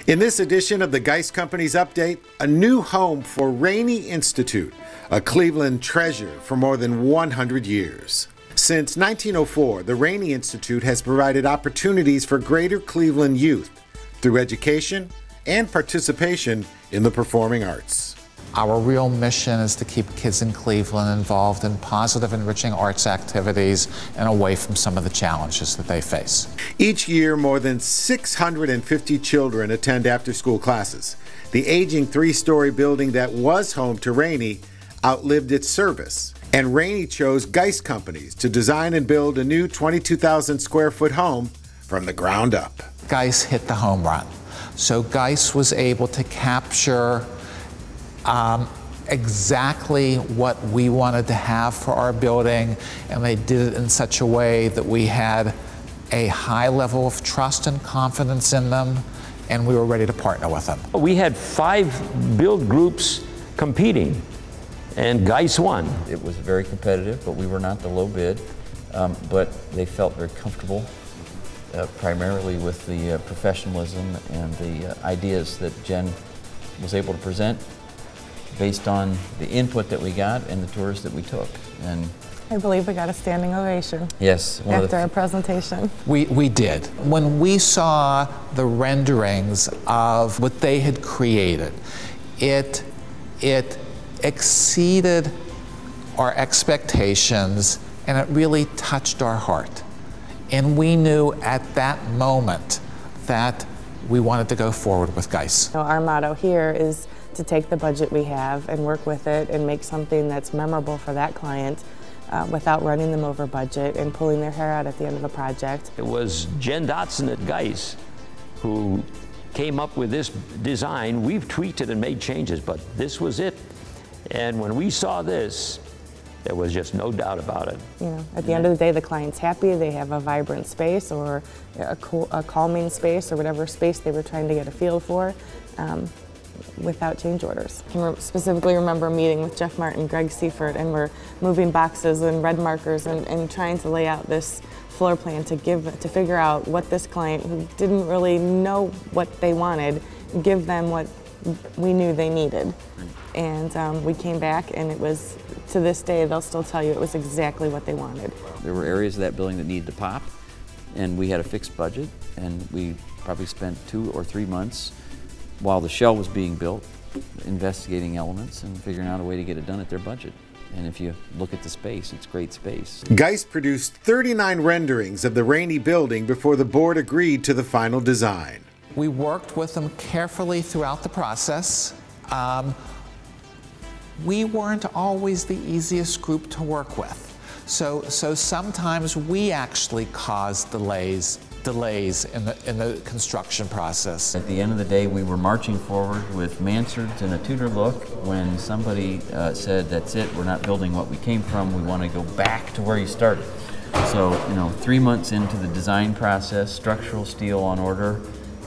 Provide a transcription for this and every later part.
In this edition of the Geist Company's Update, a new home for Rainey Institute, a Cleveland treasure for more than 100 years. Since 1904, the Rainey Institute has provided opportunities for greater Cleveland youth through education and participation in the performing arts. Our real mission is to keep kids in Cleveland involved in positive, enriching arts activities and away from some of the challenges that they face. Each year, more than 650 children attend after-school classes. The aging three-story building that was home to Rainey outlived its service, and Rainey chose Geist Companies to design and build a new 22,000-square-foot home from the ground up. Geist hit the home run. So Geist was able to capture exactly what we wanted to have for our building, and they did it in such a way that we had a high level of trust and confidence in them, and we were ready to partner with them. We had 5 build groups competing, and Geist won. It was very competitive, but we were not the low bid, but they felt very comfortable, primarily with the professionalism and the ideas that Jen was able to present, based on the input that we got and the tours that we took. And I believe we got a standing ovation. Yes. After our presentation. We did. When we saw the renderings of what they had created, it exceeded our expectations, and it really touched our heart. And we knew at that moment that we wanted to go forward with Geist. Our motto here is to take the budget we have and work with it and make something that's memorable for that client without running them over budget and pulling their hair out at the end of a project. It was Jen Dotson at Geist who came up with this design. We've tweaked it and made changes, but this was it. And when we saw this, there was just no doubt about it. You know, at the end of the day, the client's happy. They have a vibrant space or a calming space or whatever space they were trying to get a feel for. Without change orders. I can specifically remember meeting with Jeff Martin, Greg Seifert, and we're moving boxes and red markers and trying to lay out this floor plan to figure out what this client, who didn't really know what they wanted, give them what we knew they needed. And we came back, and it was, to this day, they'll still tell you it was exactly what they wanted. there were areas of that building that needed to pop, and we had a fixed budget, and we probably spent 2 or 3 months while the shell was being built, investigating elements and figuring out a way to get it done at their budget. And if you look at the space, it's great space. Geist produced 39 renderings of the Rainey building before the board agreed to the final design. We worked with them carefully throughout the process. We weren't always the easiest group to work with. So sometimes we actually caused delays in the construction process. At the end of the day, we were marching forward with mansards and a Tudor look when somebody said, that's it, we're not building what we came from, we want to go back to where you started. So, 3 months into the design process, structural steel on order,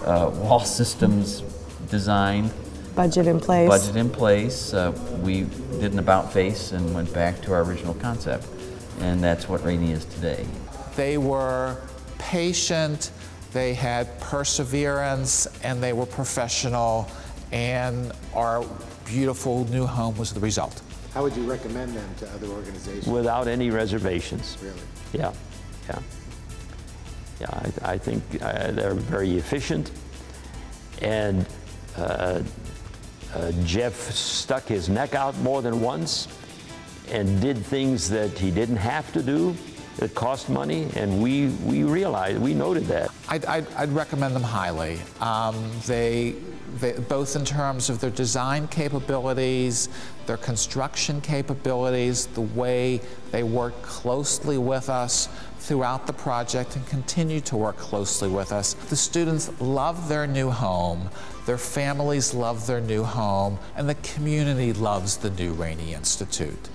wall systems designed. Budget in place. Budget in place. We did an about face and went back to our original concept. And that's what Rainey is today. They were patient, they had perseverance, and they were professional, and our beautiful new home was the result. How would you recommend them to other organizations? Without any reservations. Really? Yeah. I think they're very efficient, and Jeff stuck his neck out more than once and did things that he didn't have to do. It cost money, and we realized, we noted that. I'd recommend them highly. They both in terms of their design capabilities, their construction capabilities, the way they work closely with us throughout the project and continue to work closely with us. The students love their new home, their families love their new home, and the community loves the new Rainey Institute.